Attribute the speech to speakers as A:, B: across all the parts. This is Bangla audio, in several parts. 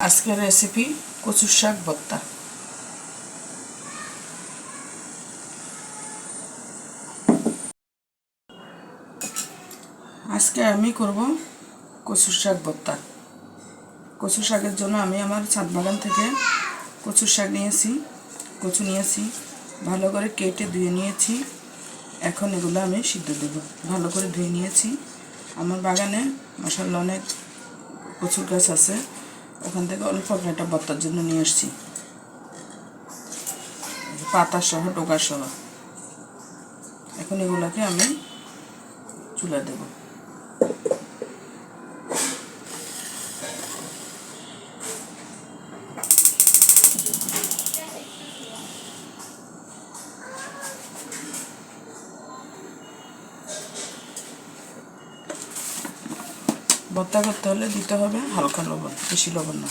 A: আজকের রেসিপি কচুর শাক ভর্তা। আজকে আমি করব কচুর শাক ভর্তা। কচু শাকের জন্য আমি আমার ছাদ বাগান থেকে কচুর শাক নিয়েছি, কচু নিয়েছি, ভালো করে কেটে ধুয়ে নিয়েছি। এখন এগুলো আমি সিদ্ধ দেব। ভালো করে ধুয়ে নিয়েছি। আমার বাগানে মাশাআল্লাহ অনেক কচুর গাছ আছে, ওখান থেকে অল্প একটা ভর্তার জন্য নিয়ে আসছি, পাতা সহ ডোকা সহ। এখন এগুলোকে আমি চুলা দেব। ভর্তা করতে হলে দিতে হবে হালকা লবণ, বেশি লবণ না,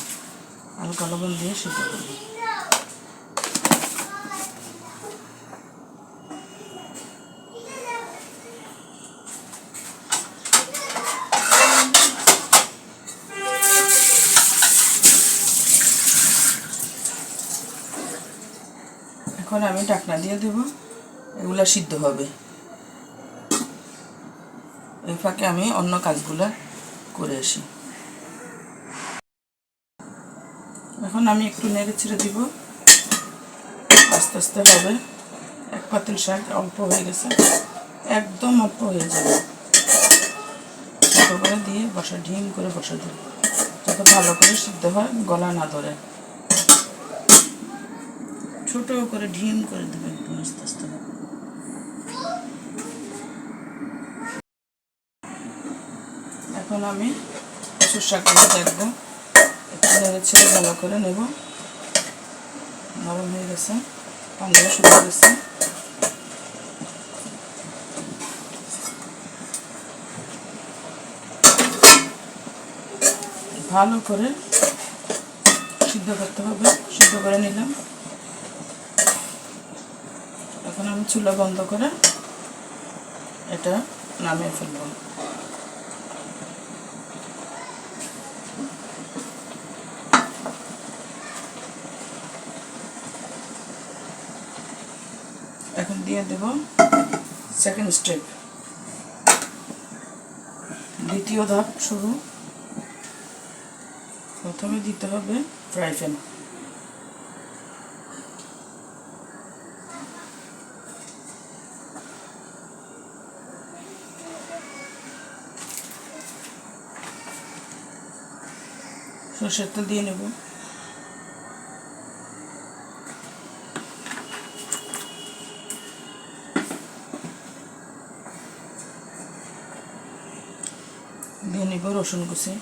A: হালকা লবণ দিয়ে সিদ্ধ করব। এখন আমি ঢাকনা দিয়ে দেব, এগুলা সিদ্ধ হবে। এই ফাঁকে আমি অন্য কাজগুলা করে আসি। এখন আমি একটু নেড়ে ছেড়ে দিব, আস্তে আস্তে হবে। এক পাতিল শাক অল্প হয়ে গেছে, একদম অল্প হয়ে যাবে। ছোট করে দিয়ে বসা, ঢিম করে বসা দেব, যাতে ভালো করে সিদ্ধ হয়, গলা না ধরে। ছোট করে ঢিম করে দেবে, একদম আস্তে আস্তে। এখন আমি কচুর শাকগুলো দেখবো, একটু নেড়ে ছেড়ে ভালো করে নেব। নরম হয়ে গেছে, পানিও শুকিয়ে গেছে। ভালো করে সিদ্ধ করতে হবে। সিদ্ধ করে নিলাম। এখন আমি চুলা বন্ধ করে এটা নামিয়ে ফেলব। এখন দিয়ে দেব সেকেন্ড স্টেপ, দ্বিতীয় ধাপ শুরু। প্রথমে দিতে হবে ফ্রাই প্যান। সরষের তেল দিয়ে নেব। দিয়ে নেব রসুন কুচি।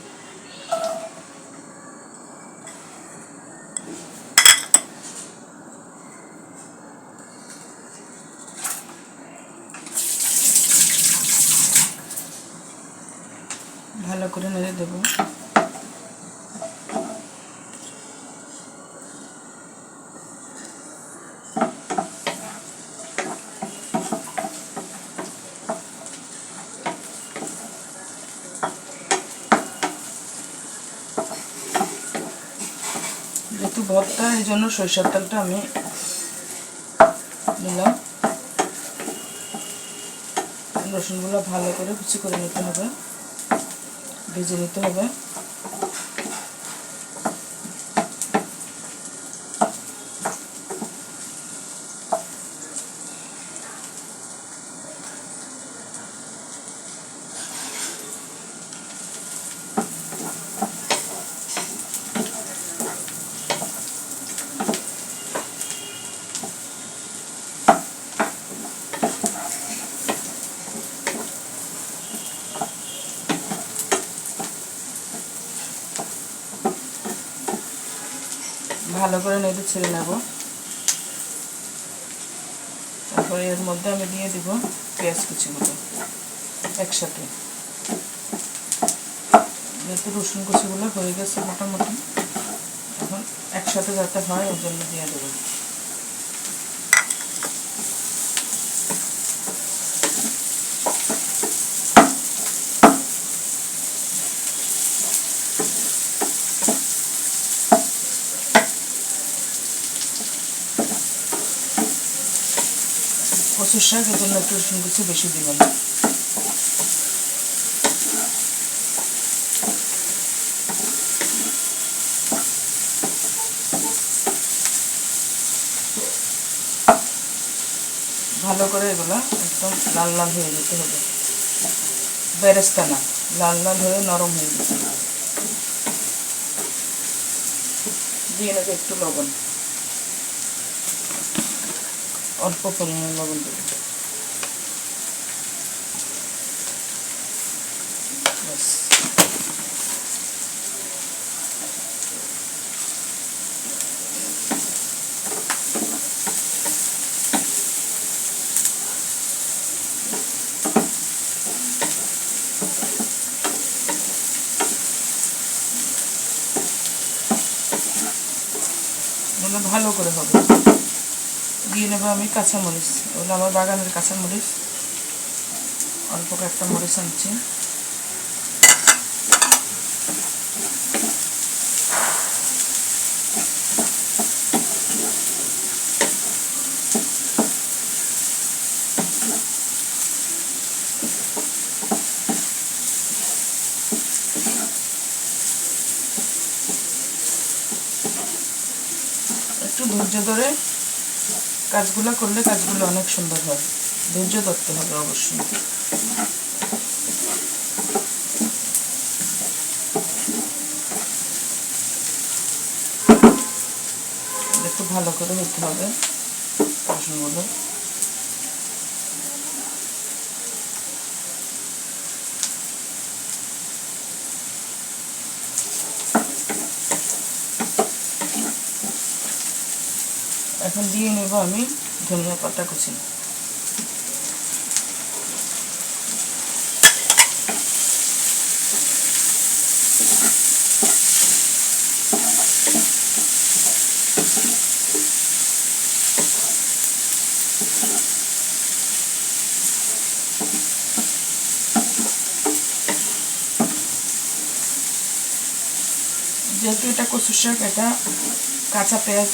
A: ভালো করে নেড়ে দেব। যেহেতু ভর্তা, এই জন্য সরিষার তেলটা আমি নিলাম। রসুনগুলো ভালো করে কুচি করে নিতে হবে, ভেজে নিতে হবে। ভালো করে নেড়ে ছেড়ে নেব। তারপরে এর মধ্যে আমি দিয়ে দিব পেঁয়াজ কুচিগুলো একসাথে। যেহেতু রসুন কুচিগুলো হয়ে গেছে মোটামুটি, এখন একসাথে যাতে হয় ওর জন্য দিয়ে দেবো। কচুর শাক, এজন্য একটু রসুন কুচি বেশি দিবেন। ভালো করে এগুলা একদম লাল লাল হয়ে যেতে হবে, বেরেস্তা না, লাল লাল হয়ে নরম হয়ে যেতে হবে। দিয়ে নেবে একটু লবণ, অল্প পরিমাণে লবণ দেবে। ব্যাস, ভালো করে হবে। দিয়ে নেবো আমি কাঁচামরিচ, ওগুলো আমার বাগানের কাঁচামরিচ, অল্প একটা মরিচ আনছি। একটু ধৈর্য ধরে কাজগুলো করলে কাজগুলো অনেক সুন্দর হয়, ধৈর্য ধরতে হবে অবশ্যই। একটু ভালো করে হতে হবে রসুনগুলো। এখন দিয়ে নেব আমি ধনিয়া পাতা কুচি। যেহেতু এটা কচুর শাক, এটা কাঁচা পেঁয়াজ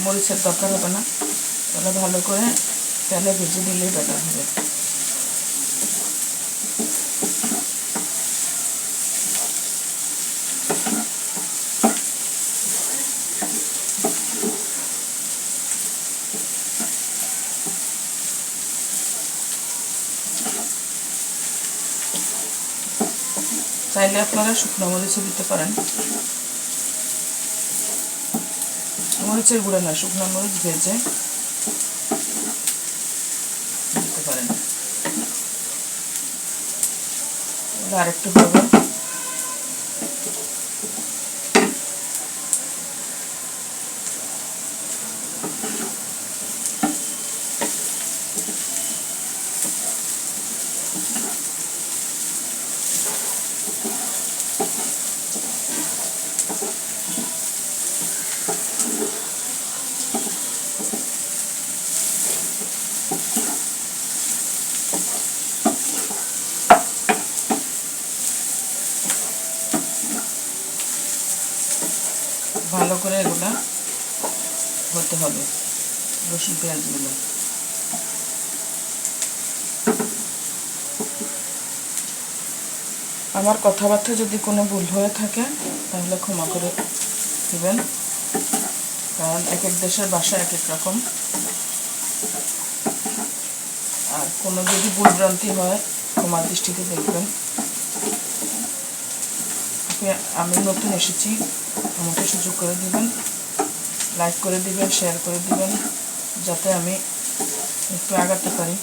A: মরিচের দরকার হবে না, তাহলে ভালো করে তেলে ভেজে দিলেই বেটার হবে। চাইলে আপনারা শুকনো মরিচও দিতে পারেন, মরিচের গুঁড়া না, শুকনো মরিচ ভেজে দিতে পারেন। আরেকটু হবে, ভালো করে এগুলা হতে হবে রসুন পেঁয়াজগুলো। আমার কথাবার্তা যদি কোনো ভুল হয়ে থাকে তাহলে ক্ষমা করে দিবেন, কারণ এক এক দেশের ভাষা এক এক রকম। আর কোনো যদি ভুলভ্রান্তি হয় ক্ষমার দৃষ্টিতে দেখবেন। আমি নতুন এসেছি, আমাকে সুযোগ করে দিবেন, লাইক করে দিবেন, শেয়ার করে দিবেন, যাতে আমি একটু আগাতে পারি।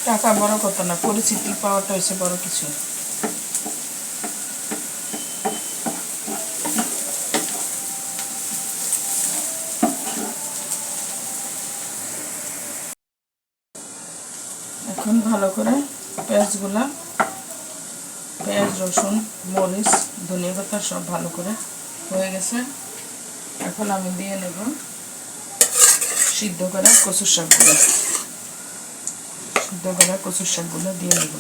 A: টাকা বড় কথা না, পরিচিতি পাওয়াটা হয়েছে বড় কিছু। এখন ভালো করে পেঁয়াজ রসুন মরিচ ধনিয়া পাতা সব ভালো করে হয়ে গেছে। এখন আমি দিয়ে নেব সিদ্ধ করা কচুর শাকগুলো দিয়ে নেব।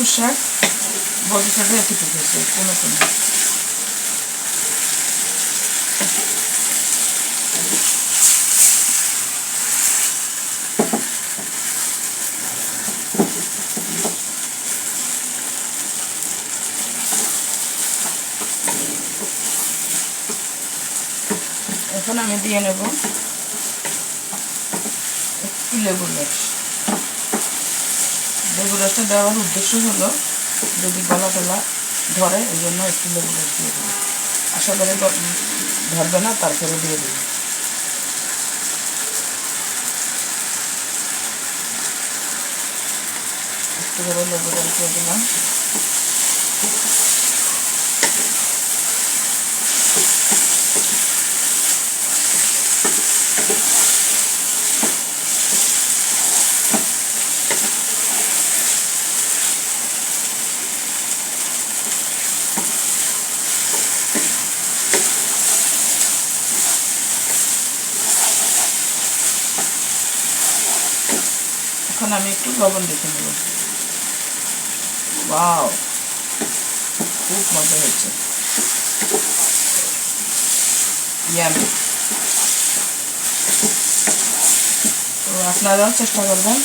A: কচুর শাক বডিটা এতটুকু হয়েছে, কোনো কোনো এখন আমি দিয়ে নেব একটু লেবুর রস। লেবুর রসটা দেওয়ার উদ্দেশ্য হলো যদি গলা টলা ধরে এই জন্য একটু লেবুর রস দিয়ে দেবো। আশা করি ধরবে না, তারপরে দিয়ে দেবো। একটু করে লেবুর রস দিয়ে দিলাম। এখন আমি একটু লবণ দেখে নেব। ওয়াও, খুব মজা হয়েছে, ইয়ামি। তো আপনারাও চেষ্টা করবেন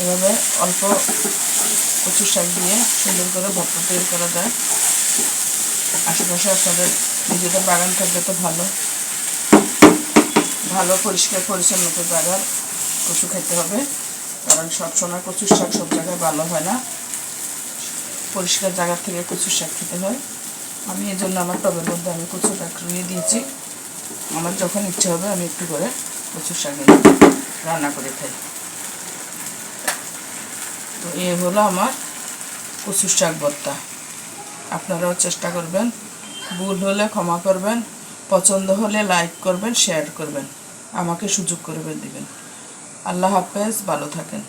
A: এভাবে অল্প কচুর শাক দিয়ে সুন্দর করে ভর্তা তৈরি করা যায়। আশেপাশে আপনাদের নিজেদের বাগান থাকলে তো ভালো ভালো পরিষ্কার পরিচ্ছন্নতা জায়গার কচু খেতে হবে, কারণ সবসময় কচুর শাক সব জায়গায় ভালো হয় না। পরিষ্কার জায়গার থেকে কচুর শাক খেতে হয়। আমি এই জন্য আমার টবের মধ্যে আমি কচুর শাক রুইয়ে দিয়েছি। আমার যখন ইচ্ছে হবে আমি একটু করে কচুর শাক রান্না করে খাই। তো এ হলো আমার কচুর শাক ভর্তা। আপনারাও চেষ্টা করবেন, ভুল হলে ক্ষমা করবেন, পছন্দ হলে লাইক করবেন, শেয়ার করবেন, আমাকে সুযোগ করে দিবেন। আল্লাহ হাফেজ, ভালো থাকেন।